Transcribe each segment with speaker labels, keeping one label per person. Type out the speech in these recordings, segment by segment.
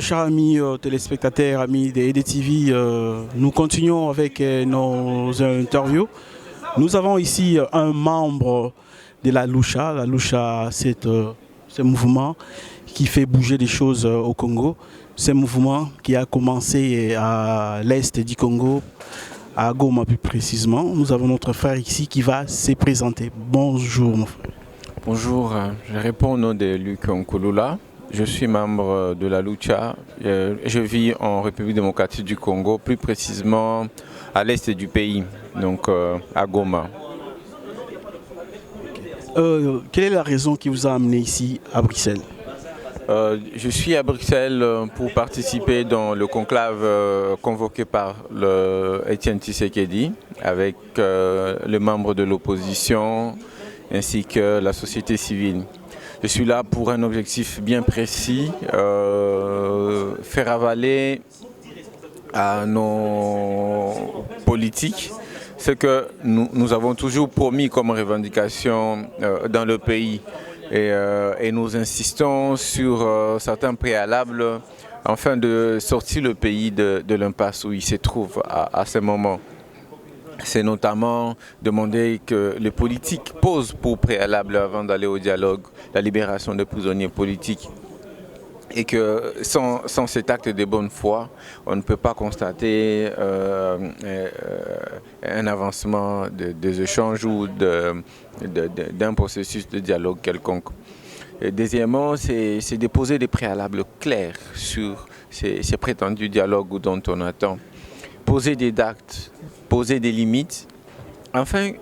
Speaker 1: chers amis téléspectateurs, amis des EDTV, nous continuons avec nos interviews. Nous avons ici un membre de la Lucha. La Lucha, c'est ce mouvement qui fait bouger les choses au Congo. C'est un mouvement qui a commencé à l'est du Congo, à Goma plus précisément. Nous avons notre frère ici qui va se présenter. Bonjour mon frère.
Speaker 2: Bonjour, je réponds au nom de Luc Nkulula. Je suis membre de la Lucha. Je vis en République démocratique du Congo, plus précisément à l'est du pays, donc à Goma.
Speaker 1: Quelle est la raison qui vous a amené ici à Bruxelles?
Speaker 2: Je suis à Bruxelles pour participer dans le conclave convoqué par Étienne Tshisekedi avec les membres de l'opposition ainsi que la société civile. Je suis là pour un objectif bien précis, faire avaler à nos politiques ce que nous avons toujours promis comme revendication dans le pays. Et nous insistons sur certains préalables afin de sortir le pays de l'impasse où il se trouve à ce moment. C'est notamment demander que les politiques posent pour préalable avant d'aller au dialogue la libération des prisonniers politiques. Et que sans cet acte de bonne foi, on ne peut pas constater un avancement des échanges ou d'un processus de dialogue quelconque. Et deuxièmement, c'est de poser des préalables clairs sur ces prétendus dialogues dont on attend. Poser des dates, poser des limites, afin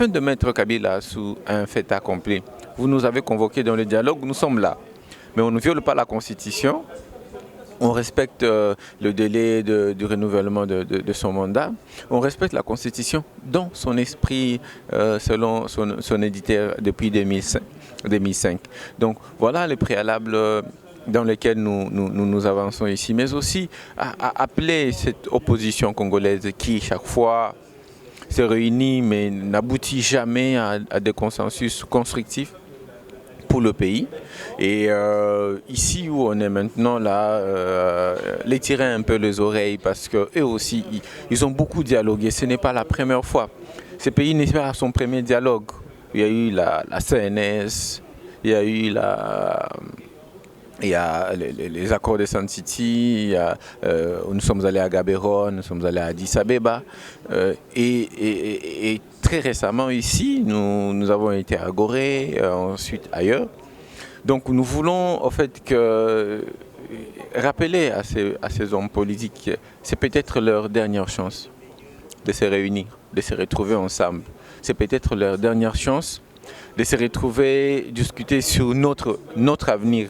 Speaker 2: de mettre Kabila sous un fait accompli. Vous nous avez convoqués dans le dialogue, nous sommes là. Mais on ne viole pas la Constitution, on respecte le délai du renouvellement de son mandat, on respecte la Constitution dans son esprit selon son éditeur depuis 2005. Donc voilà les préalables dans lesquels nous avançons ici, mais aussi à appeler cette opposition congolaise qui chaque fois se réunit mais n'aboutit jamais à des consensus constructifs pour le pays. Et ici où on est maintenant là, les tirer un peu les oreilles parce qu'eux aussi, ils ont beaucoup dialogué. Ce n'est pas la première fois. Ce pays n'est pas à son premier dialogue. Il y a eu la CNS, il y a eu les accords de Sun City, nous sommes allés à Gaborone, nous sommes allés à Addis Abeba. Et très récemment ici, nous avons été à Gorée, ensuite ailleurs. Donc nous voulons en fait rappeler à ces hommes politiques que c'est peut-être leur dernière chance de se réunir, de se retrouver ensemble. C'est peut-être leur dernière chance de se retrouver, discuter sur notre avenir.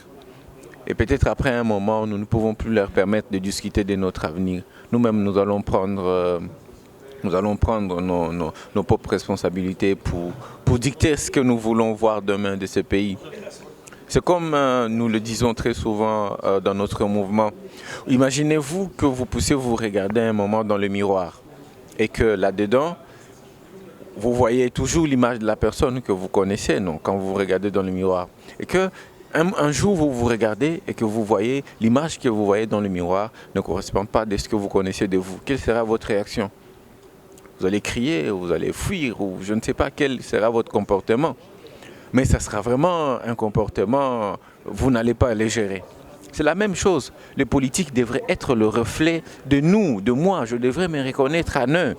Speaker 2: Et peut-être après un moment, nous ne pouvons plus leur permettre de discuter de notre avenir. Nous-mêmes, nous allons prendre nos propres responsabilités pour dicter ce que nous voulons voir demain de ce pays. C'est comme nous le disons très souvent dans notre mouvement. Imaginez-vous que vous puissiez vous regarder un moment dans le miroir et que là-dedans, vous voyez toujours l'image de la personne que vous connaissez, non, quand vous regardez dans le miroir. Et que un jour, vous vous regardez et que vous voyez l'image que vous voyez dans le miroir ne correspond pas à ce que vous connaissez de vous. Quelle sera votre réaction? Vous allez crier, vous allez fuir, ou je ne sais pas quel sera votre comportement. Mais ça sera vraiment un comportement, vous n'allez pas le gérer. C'est la même chose. Les politiques devraient être le reflet de nous, de moi. Je devrais me reconnaître en eux.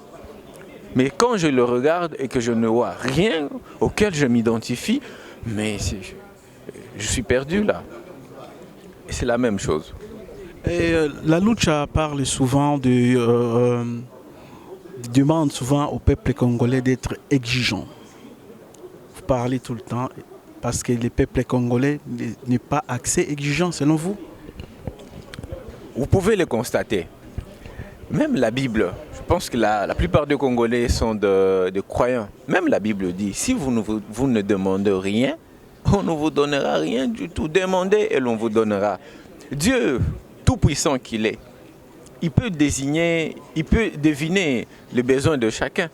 Speaker 2: Mais quand je le regarde et que je ne vois rien auquel je m'identifie, mais je suis perdu là. Et c'est la même chose.
Speaker 1: Et la Lucha parle souvent demande souvent au peuple congolais d'être exigeant. Vous parlez tout le temps parce que le peuple congolais n'est pas assez exigeant selon vous?
Speaker 2: Vous pouvez le constater. Même la Bible, je pense que la plupart des Congolais sont de croyants. Même la Bible dit, si vous ne demandez rien, on ne vous donnera rien du tout. Demandez et l'on vous donnera. Dieu, tout puissant qu'il est, il peut deviner les besoins de chacun.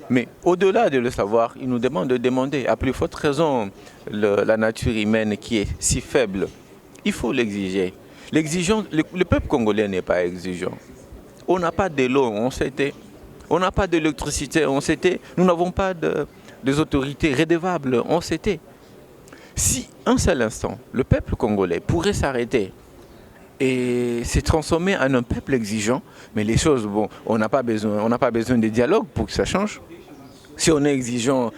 Speaker 2: Mais au-delà de le savoir, il nous demande de demander. À plus forte raison, la nature humaine qui est si faible, il faut l'exiger. Le peuple congolais n'est pas exigeant. On n'a pas de l'eau, on s'était. On n'a pas d'électricité, on s'était. Nous n'avons pas des autorités redevables, on s'était. Si un seul instant, le peuple congolais pourrait s'arrêter et s'est transformé en un peuple exigeant, mais les choses, bon, on n'a pas besoin de dialogue pour que ça change. Si on est exigeant,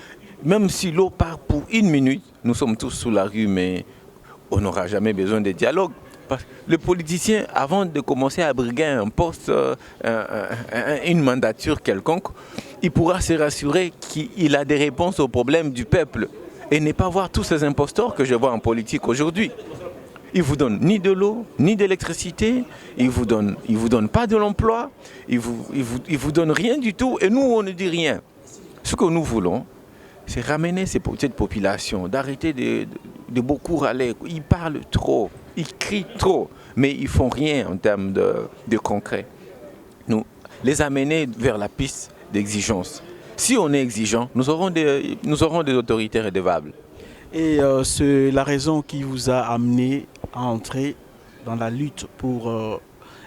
Speaker 2: même si l'eau part pour 1 minute, nous sommes tous sous la rue, mais on n'aura jamais besoin de dialogue. Parce que le politicien, avant de commencer à briguer un poste, une mandature quelconque, il pourra se rassurer qu'il a des réponses aux problèmes du peuple et ne pas voir tous ces imposteurs que je vois en politique aujourd'hui. Ils ne vous donnent ni de l'eau, ni d'électricité, ils ne vous donnent pas de l'emploi, ils vous donnent rien du tout et nous, on ne dit rien. Ce que nous voulons, c'est ramener cette population, d'arrêter de beaucoup râler. Ils parlent trop, ils crient trop, mais ils ne font rien en termes de concret. Nous, les amener vers la piste d'exigence. Si on est exigeant, nous aurons des autorités redevables.
Speaker 1: Et c'est la raison qui vous a amené à entrer dans la lutte pour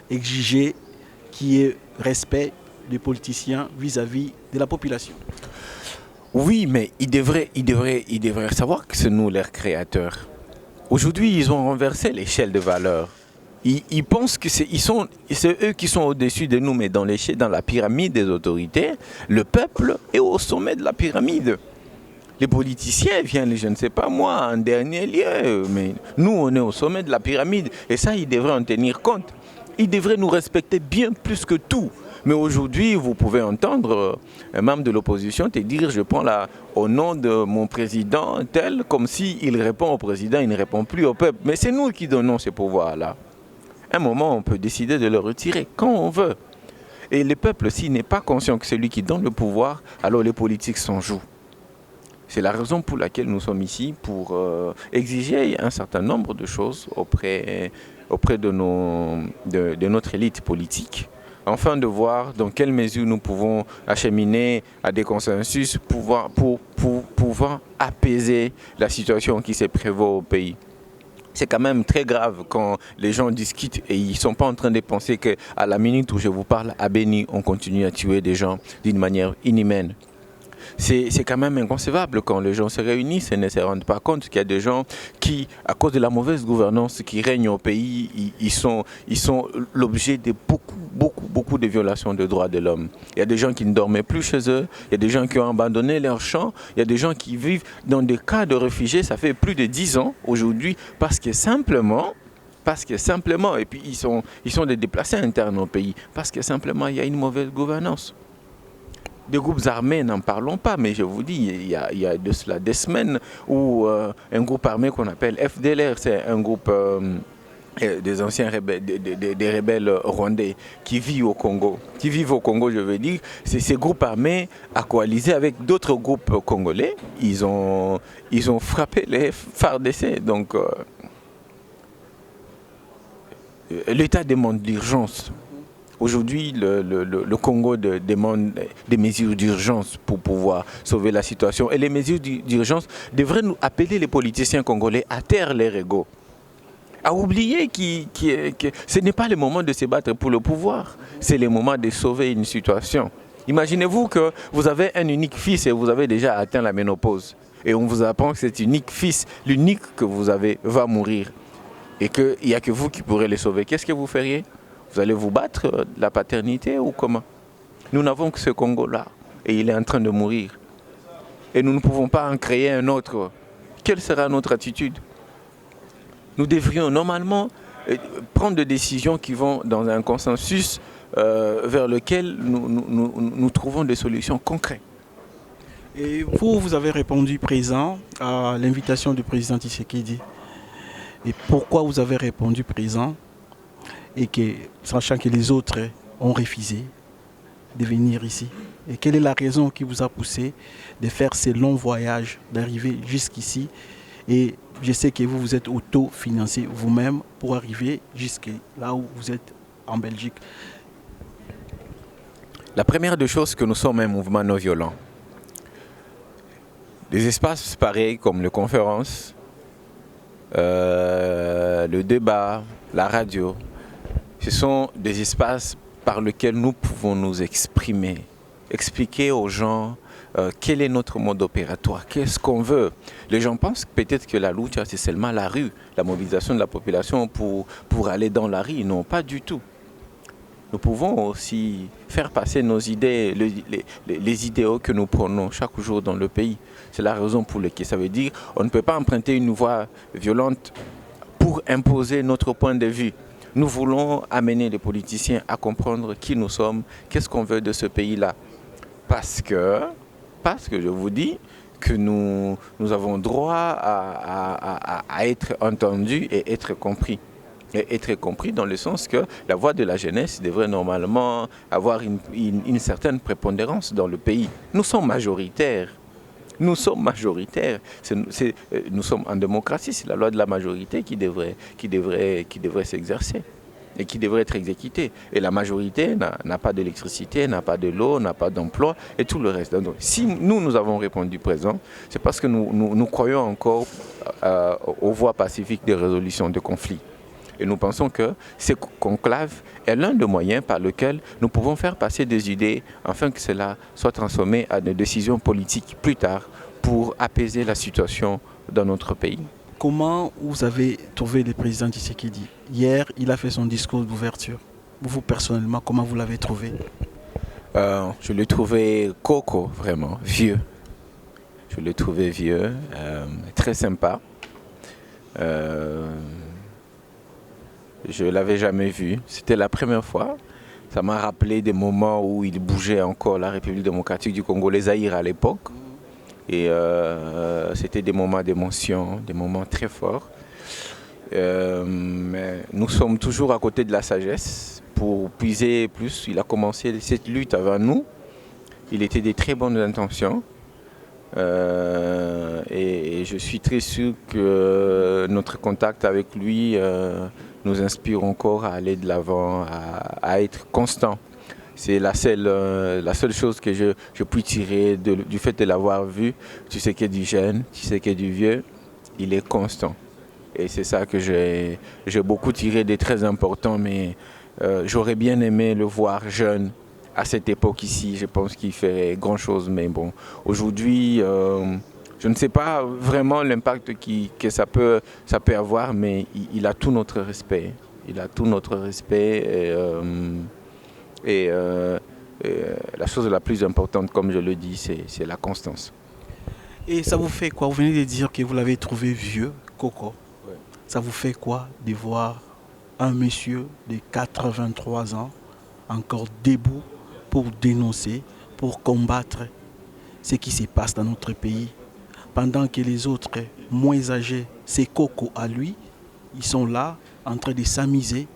Speaker 1: exiger qu'il y ait respect des politiciens vis-à-vis de la population.
Speaker 2: Oui, mais ils devraient savoir que c'est nous leurs créateurs. Aujourd'hui, ils ont renversé l'échelle de valeur. Ils pensent que c'est eux qui sont au-dessus de nous, mais dans la pyramide des autorités, le peuple est au sommet de la pyramide. Les politiciens viennent, je ne sais pas moi, en dernier lieu, mais nous, on est au sommet de la pyramide. Et ça, ils devraient en tenir compte. Ils devraient nous respecter bien plus que tout. Mais aujourd'hui, vous pouvez entendre un membre de l'opposition te dire « je prends au nom de mon président tel », comme s'il répond au président, il ne répond plus au peuple. Mais c'est nous qui donnons ces pouvoirs-là. À un moment, on peut décider de le retirer quand on veut. Et le peuple, s'il n'est pas conscient que c'est lui qui donne le pouvoir, alors les politiques s'en jouent. C'est la raison pour laquelle nous sommes ici, pour exiger un certain nombre de choses auprès de notre élite politique, afin de voir dans quelle mesure nous pouvons acheminer à des consensus pour pouvoir apaiser la situation qui se prévaut au pays. C'est quand même très grave quand les gens discutent et ils ne sont pas en train de penser qu'à la minute où je vous parle, à Béni, on continue à tuer des gens d'une manière inhumaine. C'est quand même inconcevable quand les gens se réunissent et ne se rendent pas compte qu'il y a des gens qui, à cause de la mauvaise gouvernance qui règne au pays, ils sont l'objet de beaucoup de violations des droits de l'homme. Il y a des gens qui ne dormaient plus chez eux, il y a des gens qui ont abandonné leurs champs, il y a des gens qui vivent dans des cas de réfugiés, ça fait plus de 10 ans aujourd'hui, parce que simplement, et puis ils sont des déplacés internes au pays, parce que simplement il y a une mauvaise gouvernance. Des groupes armés, n'en parlons pas, mais je vous dis, il y a de cela des semaines où un groupe armé qu'on appelle FDLR, c'est un groupe des anciens rebelles, des rebelles rwandais qui vivent au Congo. Je veux dire, ces groupes armés à coaliser avec d'autres groupes congolais, ils ont frappé les FARDC. Donc, l'État demande l'urgence. Aujourd'hui, le Congo demande des mesures d'urgence pour pouvoir sauver la situation. Et les mesures d'urgence devraient nous appeler les politiciens congolais à taire leur ego. À oublier que ce n'est pas le moment de se battre pour le pouvoir, c'est le moment de sauver une situation. Imaginez-vous que vous avez un unique fils et vous avez déjà atteint la ménopause. Et on vous apprend que cet unique fils, l'unique que vous avez, va mourir. Et qu'il n'y a que vous qui pourrez le sauver. Qu'est-ce que vous feriez ? Vous allez vous battre de la paternité ou comment? Nous n'avons que ce Congo-là et il est en train de mourir. Et nous ne pouvons pas en créer un autre. Quelle sera notre attitude? Nous devrions normalement prendre des décisions qui vont dans un consensus vers lequel nous trouvons des solutions concrètes.
Speaker 1: Et vous avez répondu présent à l'invitation du président Tshisekedi. Et pourquoi vous avez répondu présent? Et sachant que les autres ont refusé de venir ici. Et quelle est la raison qui vous a poussé de faire ces longs voyages, d'arriver jusqu'ici? Et je sais que vous êtes auto-financé vous-même pour arriver jusque là où vous êtes en Belgique.
Speaker 2: La première des choses, que nous sommes un mouvement non violent. Des espaces pareils comme les conférences, le débat, la radio, ce sont des espaces par lesquels nous pouvons nous exprimer, expliquer aux gens quel est notre mode opératoire, qu'est-ce qu'on veut. Les gens pensent peut-être que la lucha, c'est seulement la rue, la mobilisation de la population pour aller dans la rue. Non, pas du tout. Nous pouvons aussi faire passer nos idées, les idéaux que nous prenons chaque jour dans le pays. C'est la raison pour laquelle ça veut dire qu'on ne peut pas emprunter une voie violente pour imposer notre point de vue. Nous voulons amener les politiciens à comprendre qui nous sommes, qu'est-ce qu'on veut de ce pays-là. Parce que je vous dis que nous avons droit à être entendus et être compris. Et être compris dans le sens que la voix de la jeunesse devrait normalement avoir une certaine prépondérance dans le pays. Nous sommes majoritaires. Nous sommes majoritaires. Nous sommes en démocratie. C'est la loi de la majorité qui devrait s'exercer et qui devrait être exécutée. Et la majorité n'a pas d'électricité, n'a pas de l'eau, n'a pas d'emploi et tout le reste. Donc, si nous avons répondu présent, c'est parce que nous croyons encore aux voies pacifiques de résolution de conflits. Et nous pensons que ce conclave est l'un des moyens par lesquels nous pouvons faire passer des idées afin que cela soit transformé à des décisions politiques plus tard pour apaiser la situation dans notre pays.
Speaker 1: Comment vous avez trouvé le président Tshisekedi? Hier, il a fait son discours d'ouverture. Vous personnellement, comment vous l'avez trouvé?
Speaker 2: Je l'ai trouvé coco, vraiment, vieux. Je l'ai trouvé vieux, très sympa. Je ne l'avais jamais vu. C'était la première fois. Ça m'a rappelé des moments où il bougeait encore la République démocratique du Congo, les Zaïre à l'époque. Et c'était des moments d'émotion, des moments très forts. Mais nous sommes toujours à côté de la sagesse pour puiser plus. Il a commencé cette lutte avant nous. Il était des très bonnes intentions. Et je suis très sûr que notre contact avec lui nous inspire encore à aller de l'avant, à être constant. C'est la seule chose que je puis tirer du fait de l'avoir vu. Tu sais qu'il est du jeune, tu sais qu'il est du vieux, il est constant. Et c'est ça que j'ai beaucoup tiré des très importants, mais j'aurais bien aimé le voir jeune. À cette époque ici, je pense qu'il ferait grand-chose, mais bon, aujourd'hui, je ne sais pas vraiment l'impact que ça peut avoir, mais il a tout notre respect. Il a tout notre respect et la chose la plus importante, comme je le dis, c'est la constance.
Speaker 1: Et ça vous fait quoi? Vous venez de dire que vous l'avez trouvé vieux, Coco.
Speaker 2: Ouais.
Speaker 1: Ça vous fait quoi de voir un monsieur de 83 ans encore debout pour dénoncer, pour combattre ce qui se passe dans notre pays, pendant que les autres moins âgés, ces cocos à lui, ils sont là en train de s'amuser,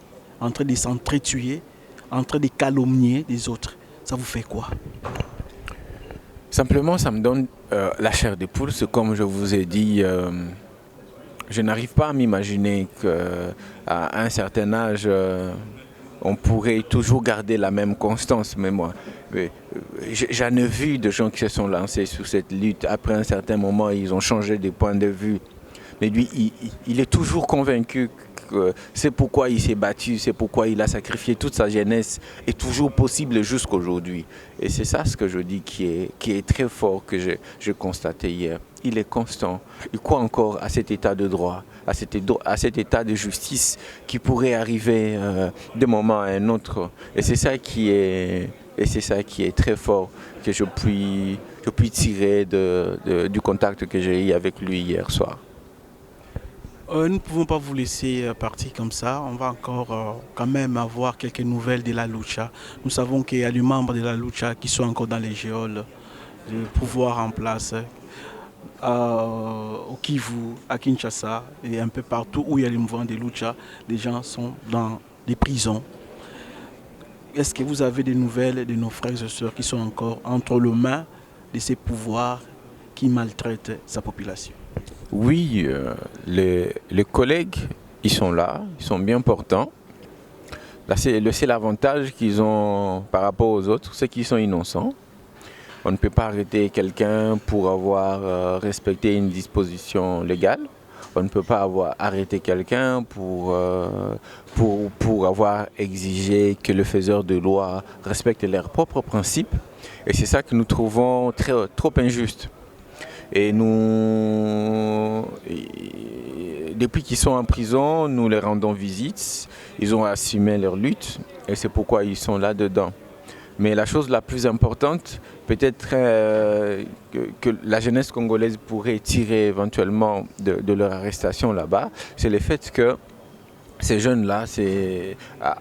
Speaker 1: en train de s'entretuer, en train de calomnier les autres. Ça vous fait quoi?
Speaker 2: Simplement, ça me donne la chair de poule. C'est comme je vous ai dit, je n'arrive pas à m'imaginer qu'à un certain âge, on pourrait toujours garder la même constance. Mais moi, j'en ai vu de gens qui se sont lancés sur cette lutte. Après un certain moment, ils ont changé de point de vue. Mais lui, il est toujours convaincu que c'est pourquoi il s'est battu, c'est pourquoi il a sacrifié toute sa jeunesse, est toujours possible jusqu'aujourd'hui. Et c'est ça ce que je dis qui est très fort que j'ai constaté hier. Il est constant. Il croit encore à cet état de droit, à cet état de justice qui pourrait arriver d'un moment à un autre. Et c'est ça qui est très fort que je puis tirer du contact que j'ai eu avec lui hier soir.
Speaker 1: Nous ne pouvons pas vous laisser partir comme ça. On va encore quand même avoir quelques nouvelles de la lucha. Nous savons qu'il y a des membres de la lucha qui sont encore dans les geôles, le pouvoir en place au Kivu, à Kinshasa et un peu partout où il y a les mouvements de lucha. Les gens sont dans des prisons. Est-ce que vous avez des nouvelles de nos frères et sœurs qui sont encore entre les mains de ces pouvoirs qui maltraitent sa population?
Speaker 2: Oui, les collègues, ils sont là, ils sont bien portants. Là, c'est l'avantage qu'ils ont par rapport aux autres, c'est qu'ils sont innocents. On ne peut pas arrêter quelqu'un pour avoir respecté une disposition légale. On ne peut pas avoir arrêté quelqu'un pour avoir exigé que le faiseur de loi respecte leurs propres principes. Et c'est ça que nous trouvons trop injuste. Et depuis qu'ils sont en prison, nous les rendons visite. Ils ont assumé leur lutte et c'est pourquoi ils sont là-dedans. Mais la chose la plus importante, peut-être que la jeunesse congolaise pourrait tirer éventuellement de leur arrestation là-bas, c'est le fait que ces jeunes-là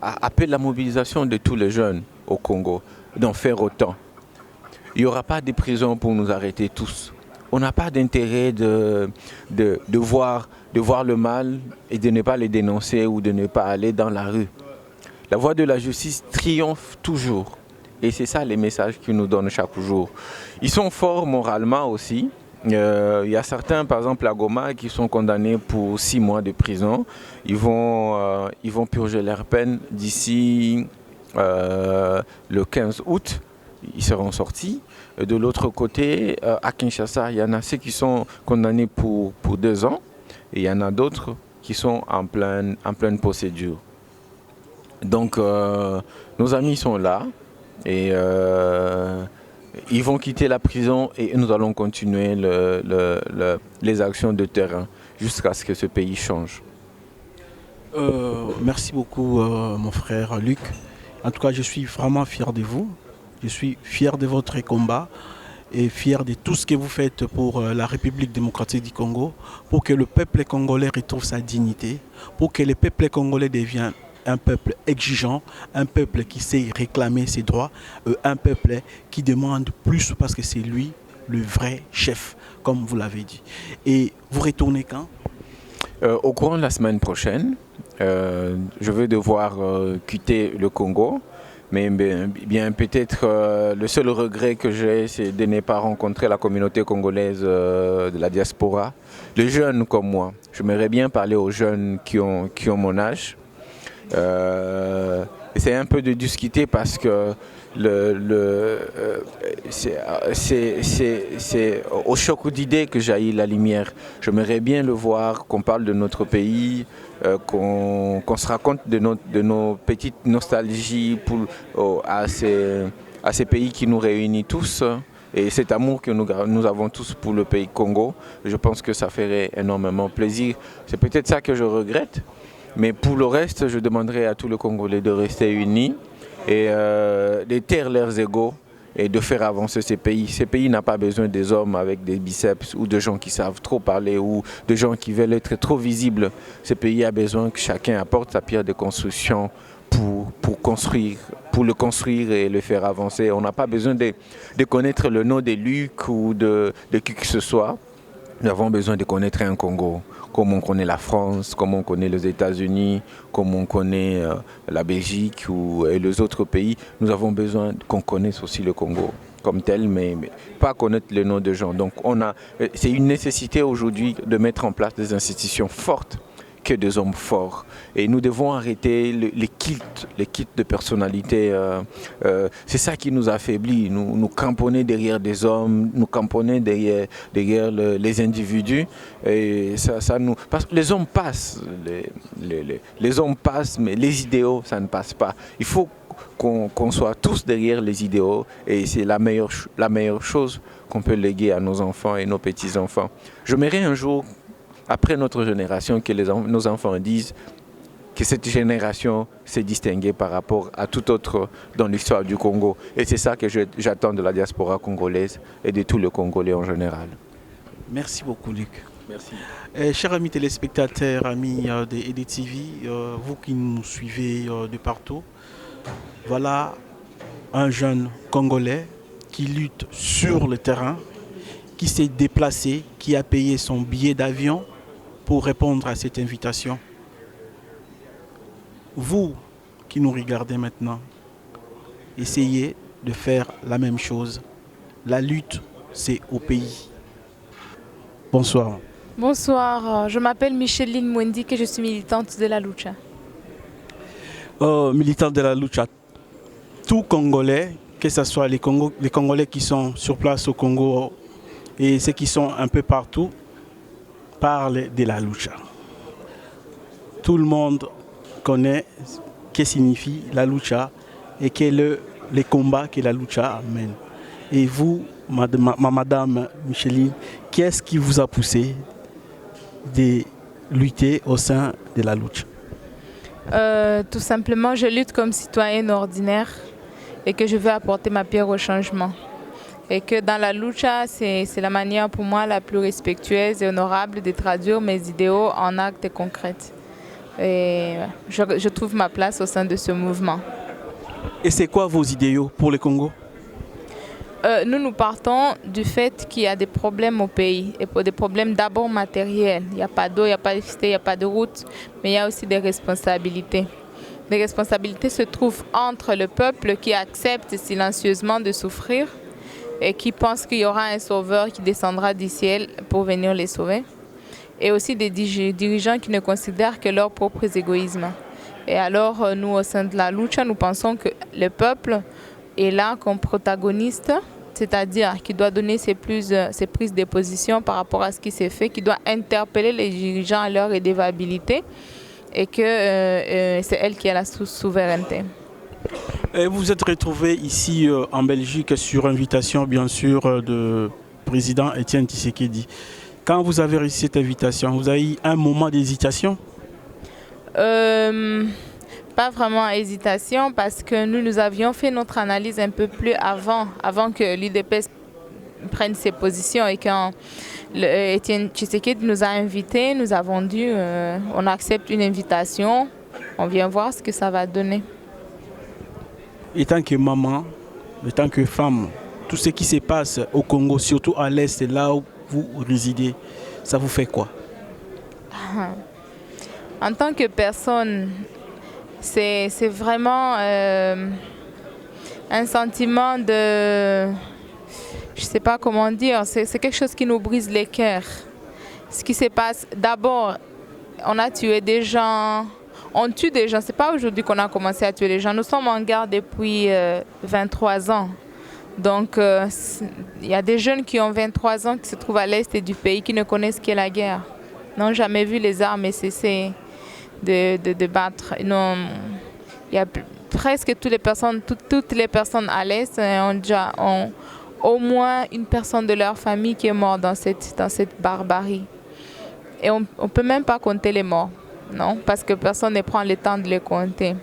Speaker 2: appellent la mobilisation de tous les jeunes au Congo, d'en faire autant. Il n'y aura pas de prison pour nous arrêter tous. On n'a pas d'intérêt de voir le mal et de ne pas les dénoncer ou de ne pas aller dans la rue. La voie de la justice triomphe toujours. Et c'est ça les messages qu'ils nous donnent chaque jour. Ils sont forts moralement aussi. Il y a certains, par exemple à Goma, qui sont condamnés pour 6 mois de prison. Ils vont purger leur peine d'ici le 15 août. Ils seront sortis. De l'autre côté, à Kinshasa, il y en a ceux qui sont condamnés pour 2 ans. Et il y en a d'autres qui sont en pleine procédure. Donc, nos amis sont là. Et ils vont quitter la prison et nous allons continuer les actions de terrain jusqu'à ce que ce pays change.
Speaker 1: Merci beaucoup mon frère Luc. En tout cas, je suis vraiment fier de vous. Je suis fier de votre combat et fier de tout ce que vous faites pour la République démocratique du Congo, pour que le peuple congolais retrouve sa dignité, pour que le peuple congolais devienne un peuple exigeant, un peuple qui sait réclamer ses droits, un peuple qui demande plus parce que c'est lui le vrai chef, comme vous l'avez dit. Et vous retournez quand ?
Speaker 2: Au courant de la semaine prochaine, je vais devoir quitter le Congo. Mais bien peut-être le seul regret que j'ai, c'est de ne pas rencontrer la communauté congolaise de la diaspora. Les jeunes comme moi. J'aimerais bien parler aux jeunes qui ont mon âge. C'est un peu de discuter parce que c'est au choc d'idées que jaillit la lumière. J'aimerais bien le voir, qu'on parle de notre pays, qu'on se raconte de nos petites nostalgies à ces pays qui nous réunissent tous. Et cet amour que nous avons tous pour le pays Congo, je pense que ça ferait énormément plaisir. C'est peut-être ça que je regrette. Mais pour le reste, je demanderai à tous les Congolais de rester unis et de taire leurs égos et de faire avancer ces pays. Ces pays n'ont pas besoin des hommes avec des biceps ou de gens qui savent trop parler ou de gens qui veulent être trop visibles. Ces pays ont besoin que chacun apporte sa pierre de construction pour le construire et le faire avancer. On n'a pas besoin de connaître le nom de Luc ou de qui que ce soit. Nous avons besoin de connaître un Congo, comme on connaît la France, comme on connaît les États-Unis, comme on connaît la Belgique et les autres pays. Nous avons besoin qu'on connaisse aussi le Congo comme tel, mais pas connaître le nom de gens. Donc c'est une nécessité aujourd'hui de mettre en place des institutions fortes que des hommes forts. Et nous devons arrêter les cultes de personnalité. C'est ça qui nous affaiblit. Nous camponner derrière des hommes, nous camponner derrière les individus. Et ça nous... Parce que les hommes passent. Les hommes passent, mais les idéaux, ça ne passe pas. Il faut qu'on soit tous derrière les idéaux. Et c'est la meilleure chose qu'on peut léguer à nos enfants et nos petits-enfants. J'aimerais un jour, après notre génération, que nos enfants disent que cette génération s'est distinguée par rapport à tout autre dans l'histoire du Congo. Et c'est ça que j'attends de la diaspora congolaise et de tous les Congolais en général.
Speaker 1: Merci beaucoup, Luc.
Speaker 2: Merci.
Speaker 1: Chers amis téléspectateurs, amis de EDTV, vous qui nous suivez de partout, voilà un jeune Congolais qui lutte sur le terrain, qui s'est déplacé, qui a payé son billet d'avion pour répondre à cette invitation. Vous qui nous regardez maintenant, essayez de faire la même chose. La lutte, c'est au pays. Bonsoir.
Speaker 3: Bonsoir, je m'appelle Micheline Mwendik et je suis militante de la lucha.
Speaker 1: Militante de la lucha, tout Congolais, que ce soit les Congolais qui sont sur place au Congo et ceux qui sont un peu partout, parle de la lucha. Tout le monde connaît ce que signifie la lucha et quel est le combat que la lucha amène. Et vous, madame Micheline, qu'est-ce qui vous a poussé de lutter au sein de la lucha?
Speaker 3: Tout simplement, je lutte comme citoyenne ordinaire et que je veux apporter ma pierre au changement. Et que dans la lucha, c'est la manière pour moi la plus respectueuse et honorable de traduire mes idéaux en actes concrets. Et je trouve ma place au sein de ce mouvement.
Speaker 1: Et c'est quoi vos idéaux pour le Congo?
Speaker 3: Nous partons du fait qu'il y a des problèmes au pays, et pour des problèmes d'abord matériels. Il n'y a pas d'eau, il n'y a pas d'électricité, il n'y a pas de route, mais il y a aussi des responsabilités. Les responsabilités se trouvent entre le peuple qui accepte silencieusement de souffrir et qui pense qu'il y aura un sauveur qui descendra du ciel pour venir les sauver, et aussi des dirigeants qui ne considèrent que leurs propres égoïsmes. Et alors, nous, au sein de la lucha, nous pensons que le peuple est là comme protagoniste, c'est-à-dire qu'il doit donner ses prises de position par rapport à ce qui s'est fait, qu'il doit interpeller les dirigeants à leur redevabilité et que c'est elle qui a la souveraineté.
Speaker 1: Et vous vous êtes retrouvé ici en Belgique sur invitation bien sûr du président Étienne Tshisekedi. Quand vous avez reçu cette invitation, vous avez eu un moment d'hésitation?
Speaker 3: Pas vraiment hésitation parce que nous avions fait notre analyse un peu plus avant que l'UDPS prenne ses positions, et quand Étienne Tshisekedi nous a invités, nous avons dit on accepte une invitation, on vient voir ce que ça va donner.
Speaker 1: En tant que maman, en tant que femme, tout ce qui se passe au Congo, surtout à l'Est, là où vous résidez, ça vous fait quoi?
Speaker 3: En tant que personne, c'est vraiment un sentiment de... Je ne sais pas comment dire, c'est quelque chose qui nous brise les cœurs. Ce qui se passe, d'abord, on a tué des gens, on tue des gens. Ce n'est pas aujourd'hui qu'on a commencé à tuer les gens. Nous sommes en guerre depuis 23 ans. Donc, il y a des jeunes qui ont 23 ans qui se trouvent à l'est du pays, qui ne connaissent que la guerre. N'ont jamais vu les armes et cessé de battre. Non, il y a presque toutes les personnes à l'est ont au moins une personne de leur famille qui est morte dans cette barbarie. Et on ne peut même pas compter les morts, non, parce que personne ne prend le temps de les compter.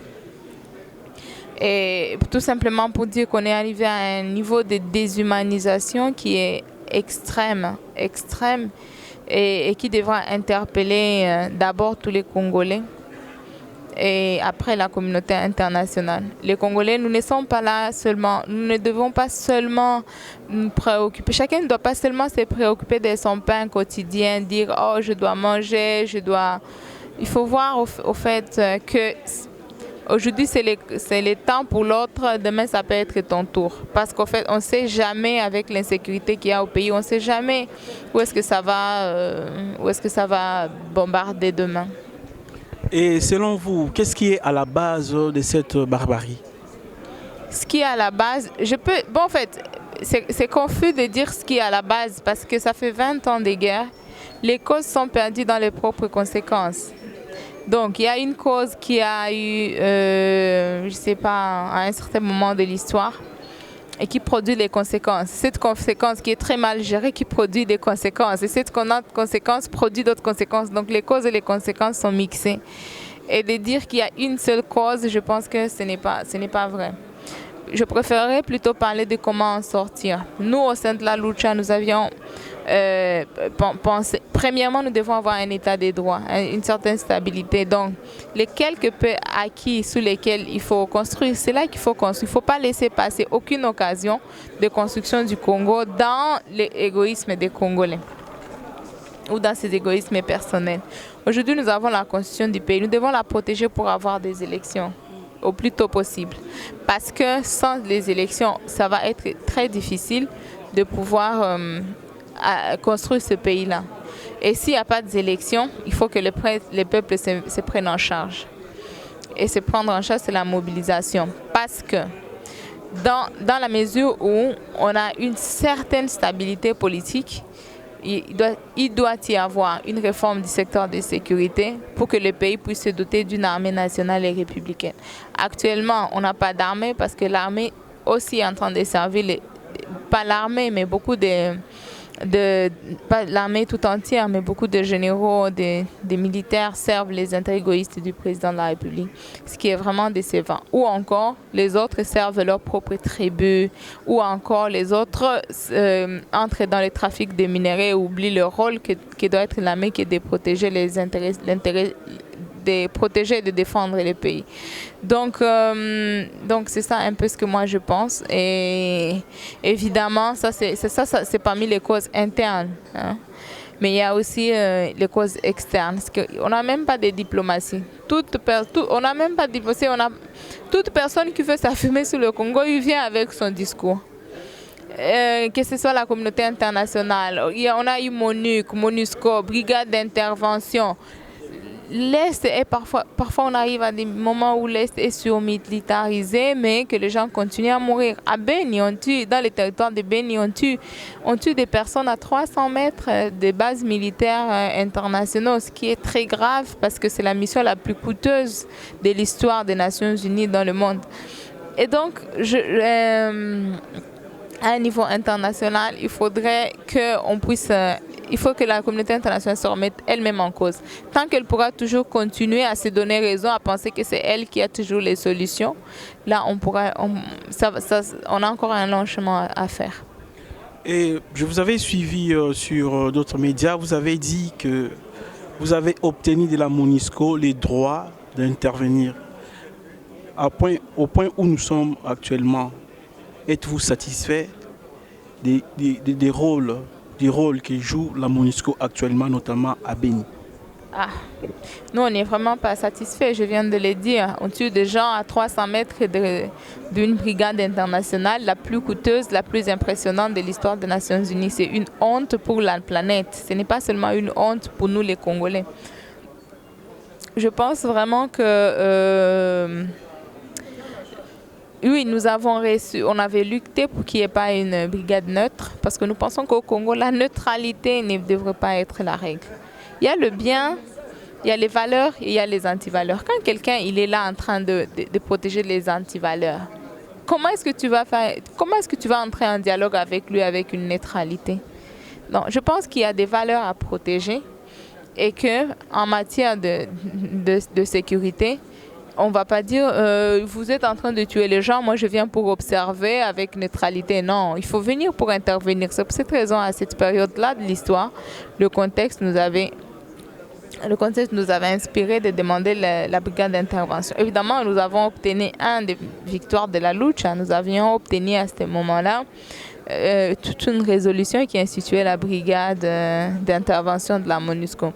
Speaker 3: Et tout simplement pour dire qu'on est arrivé à un niveau de déshumanisation qui est extrême, et qui devra interpeller d'abord tous les Congolais et après la communauté internationale. Les Congolais, nous ne sommes pas là seulement, nous ne devons pas seulement nous préoccuper, chacun ne doit pas seulement se préoccuper de son pain quotidien, dire « oh, je dois manger, je dois... » Il faut voir au fait que aujourd'hui c'est le temps pour l'autre, demain ça peut être ton tour. Parce qu'en fait on ne sait jamais, avec l'insécurité qu'il y a au pays, on ne sait jamais où est-ce que ça va bombarder demain.
Speaker 1: Et selon vous, qu'est-ce qui est à la base de cette barbarie?
Speaker 3: Ce qui est à la base, en fait, c'est confus de dire ce qui est à la base parce que ça fait 20 ans de guerre. Les causes sont perdues dans les propres conséquences. Donc, il y a une cause qui a eu, je ne sais pas, à un certain moment de l'histoire et qui produit les conséquences. Cette conséquence qui est très mal gérée qui produit des conséquences. Et cette conséquence produit d'autres conséquences. Donc, les causes et les conséquences sont mixées. Et de dire qu'il y a une seule cause, je pense que ce n'est pas vrai. Je préférerais plutôt parler de comment en sortir. Nous, au sein de la lucha, nous avions pensé... Premièrement, nous devons avoir un état des droits, une certaine stabilité. Donc, les quelques peu acquis sous lesquels il faut construire, c'est là qu'il faut construire. Il ne faut pas laisser passer aucune occasion de construction du Congo dans l'égoïsme des Congolais ou dans ses égoïsmes personnels. Aujourd'hui, nous avons la constitution du pays. Nous devons la protéger pour avoir des élections au plus tôt possible. Parce que sans les élections, ça va être très difficile de pouvoir construire ce pays-là. Et s'il n'y a pas d'élections, il faut que les peuples se prennent en charge. Et se prendre en charge, c'est la mobilisation. Parce que dans la mesure où on a une certaine stabilité politique, il doit y avoir une réforme du secteur de sécurité pour que le pays puisse se doter d'une armée nationale et républicaine. Actuellement, on n'a pas d'armée parce que l'armée aussi est en train de servir, pas l'armée, mais beaucoup pas l'armée tout entière, mais beaucoup de généraux, des militaires servent les intérêts égoïstes du président de la République, ce qui est vraiment décevant. Ou encore, les autres servent leurs propres tribus, ou encore les autres entrent dans le trafic de minerais et oublient le rôle qui doit être l'armée, qui est de protéger l'intérêt de protéger et de défendre le pays. Donc c'est ça un peu ce que moi je pense. Et évidemment, ça c'est parmi les causes internes. Hein. Mais il y a aussi les causes externes. On n'a même pas de diplomatie. On n'a même pas de diplomatie. Toute personne qui veut s'affirmer sur le Congo, il vient avec son discours. Que ce soit la communauté internationale. On a eu MONUC, MONUSCO, brigade d'intervention. L'Est est parfois on arrive à des moments où l'Est est surmilitarisé, mais que les gens continuent à mourir. À Beni, dans les territoires de Beni, on tue des personnes à 300 mètres des bases militaires internationales, ce qui est très grave parce que c'est la mission la plus coûteuse de l'histoire des Nations Unies dans le monde. Et donc, à un niveau international, il faudrait il faut que la communauté internationale se remette elle-même en cause. Tant qu'elle pourra toujours continuer à se donner raison, à penser que c'est elle qui a toujours les solutions, là, on a encore un long chemin à faire.
Speaker 1: Et je vous avais suivi sur d'autres médias, vous avez dit que vous avez obtenu de la MONUSCO les droits d'intervenir. Au point où nous sommes actuellement, êtes-vous satisfait des rôles que joue la MONUSCO actuellement, notamment à Beni?
Speaker 3: Nous, on n'est vraiment pas satisfait, je viens de le dire. On tue des gens à 300 mètres d'une brigade internationale, la plus coûteuse, la plus impressionnante de l'histoire des Nations Unies. C'est une honte pour la planète. Ce n'est pas seulement une honte pour nous, les Congolais. Je pense vraiment que... oui, on avait lutté pour qu'il n'y ait pas une brigade neutre, parce que nous pensons qu'au Congo, la neutralité ne devrait pas être la règle. Il y a le bien, il y a les valeurs et il y a les antivaleurs. Quand quelqu'un est là en train de protéger les antivaleurs, comment est-ce que tu vas entrer en dialogue avec lui avec une neutralité? Donc, je pense qu'il y a des valeurs à protéger et qu'en matière de sécurité, on ne va pas dire vous êtes en train de tuer les gens, moi je viens pour observer avec neutralité. Non, il faut venir pour intervenir. C'est pour cette raison, à cette période-là de l'histoire, le contexte nous avait inspiré de demander la brigade d'intervention. Évidemment, nous avons obtenu une des victoires de la lutte. Nous avions obtenu à ce moment-là toute une résolution qui instituait la brigade d'intervention de la MONUSCO.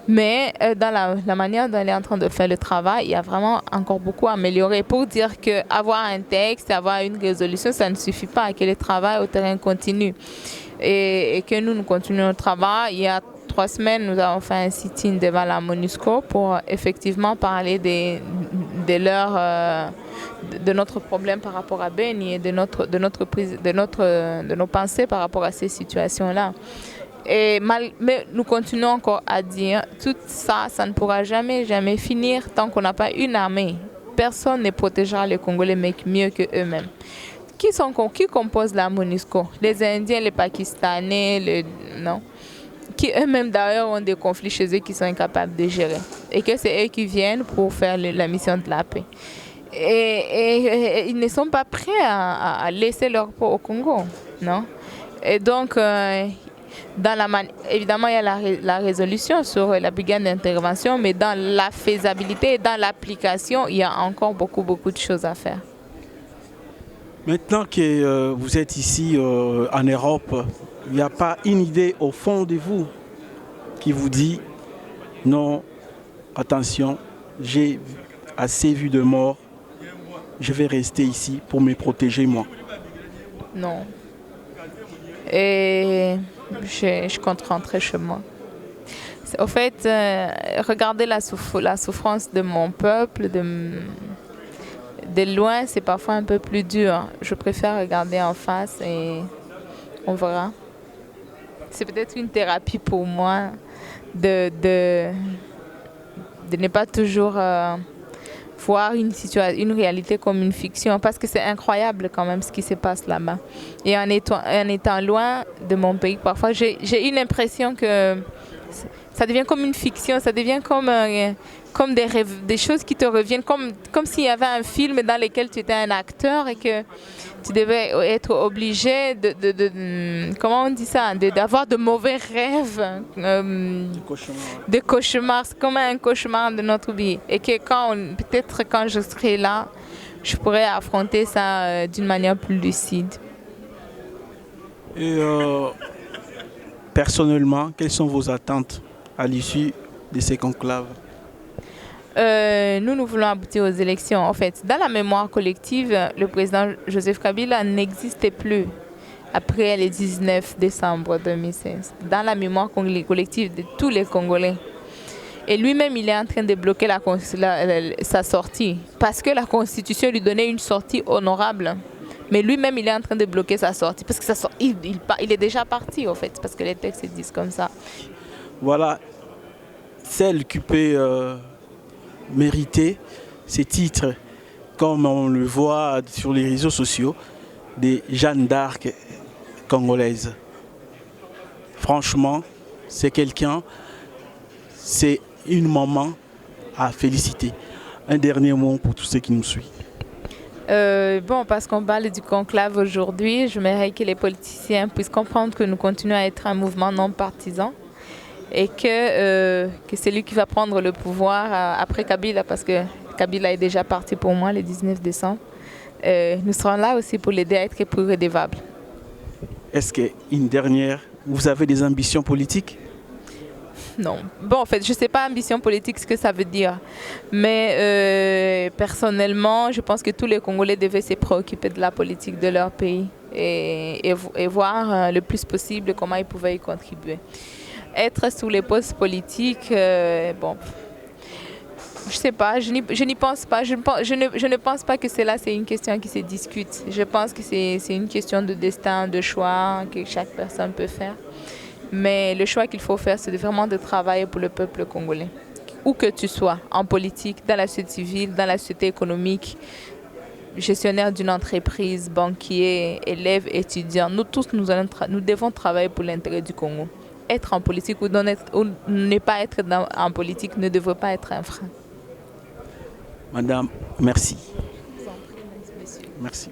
Speaker 3: Mais dans la manière dont elle est en train de faire le travail, il y a vraiment encore beaucoup à améliorer pour dire qu'avoir un texte, avoir une résolution, ça ne suffit pas, que le travail au terrain continue. Et que nous continuons le travail. Il y a 3 semaines, nous avons fait un sit-in devant la MONUSCO pour effectivement parler de notre problème par rapport à Beni et de nos pensées par rapport à ces situations-là. Mais nous continuons encore à dire tout ça, ça ne pourra jamais finir tant qu'on n'a pas une armée. Personne ne protégera les Congolais mieux qu'eux-mêmes. Qui compose la MONUSCO? Les Indiens, les Pakistanais, non? Qui eux-mêmes d'ailleurs ont des conflits chez eux qui sont incapables de gérer. Et que c'est eux qui viennent pour faire la mission de la paix. Et ils ne sont pas prêts à laisser leur peau au Congo, non? Et donc... évidemment, il y a la résolution sur la brigade d'intervention, mais dans la faisabilité et dans l'application, il y a encore beaucoup de choses à faire.
Speaker 1: Maintenant que vous êtes ici en Europe, il n'y a pas une idée au fond de vous qui vous dit non, attention, j'ai assez vu de morts, je vais rester ici pour me protéger moi?
Speaker 3: Non. Et je compte rentrer chez moi. Au fait, regarder la souffrance de mon peuple, de loin, c'est parfois un peu plus dur. Je préfère regarder en face et on verra. c'est peut-être une thérapie pour moi de ne pas toujours voir une réalité comme une fiction, parce que c'est incroyable quand même ce qui se passe là-bas. Et en étant loin de mon pays, parfois j'ai une impression que ça devient comme une fiction, ça devient comme des rêves, des choses qui te reviennent, comme s'il y avait un film dans lequel tu étais un acteur et que tu devais être obligé comment on dit ça, d'avoir de mauvais rêves, de cauchemars, c'est comme un cauchemar de notre vie. Et que peut-être quand je serai là, je pourrais affronter ça d'une manière plus lucide.
Speaker 1: Et personnellement, quelles sont vos attentes à l'issue de ces conclaves?
Speaker 3: Nous voulons aboutir aux élections. En fait, dans la mémoire collective, le président Joseph Kabila n'existait plus après le 19 décembre 2016. Dans la mémoire collective de tous les Congolais. Et lui-même, il est en train de bloquer sa sortie. Parce que la Constitution lui donnait une sortie honorable. Mais lui-même, il est en train de bloquer sa sortie. Parce que il est déjà parti, en fait. Parce que les textes disent comme ça.
Speaker 1: Voilà, celle qui peut mériter ces titres, comme on le voit sur les réseaux sociaux, des Jeanne d'Arc congolaises. Franchement, c'est quelqu'un, c'est une maman à féliciter. Un dernier mot pour tous ceux qui nous suivent.
Speaker 3: Bon, parce qu'on parle du conclave aujourd'hui, j'aimerais que les politiciens puissent comprendre que nous continuons à être un mouvement non partisan et que c'est lui qui va prendre le pouvoir après Kabila, parce que Kabila est déjà parti pour moi le 19 décembre. Nous serons là aussi pour l'aider à être plus redevable.
Speaker 1: Est-ce qu'une dernière, vous avez des ambitions politiques?
Speaker 3: Non. Bon, en fait, je ne sais pas ambition politique ce que ça veut dire. Mais personnellement, je pense que tous les Congolais devaient se préoccuper de la politique de leur pays et voir le plus possible comment ils pouvaient y contribuer. Être sous les postes politiques, bon, je sais pas, je n'y pense pas. Je ne pense pas que cela, c'est une question qui se discute. Je pense que c'est une question de destin, de choix que chaque personne peut faire. Mais le choix qu'il faut faire, c'est vraiment de travailler pour le peuple congolais. Où que tu sois, en politique, dans la société civile, dans la société économique, gestionnaire d'une entreprise, banquier, élève, étudiant, nous tous, nous devons travailler pour l'intérêt du Congo. Être en politique ou ne pas être en politique ne devrait pas être un frein.
Speaker 1: Madame, merci. Merci.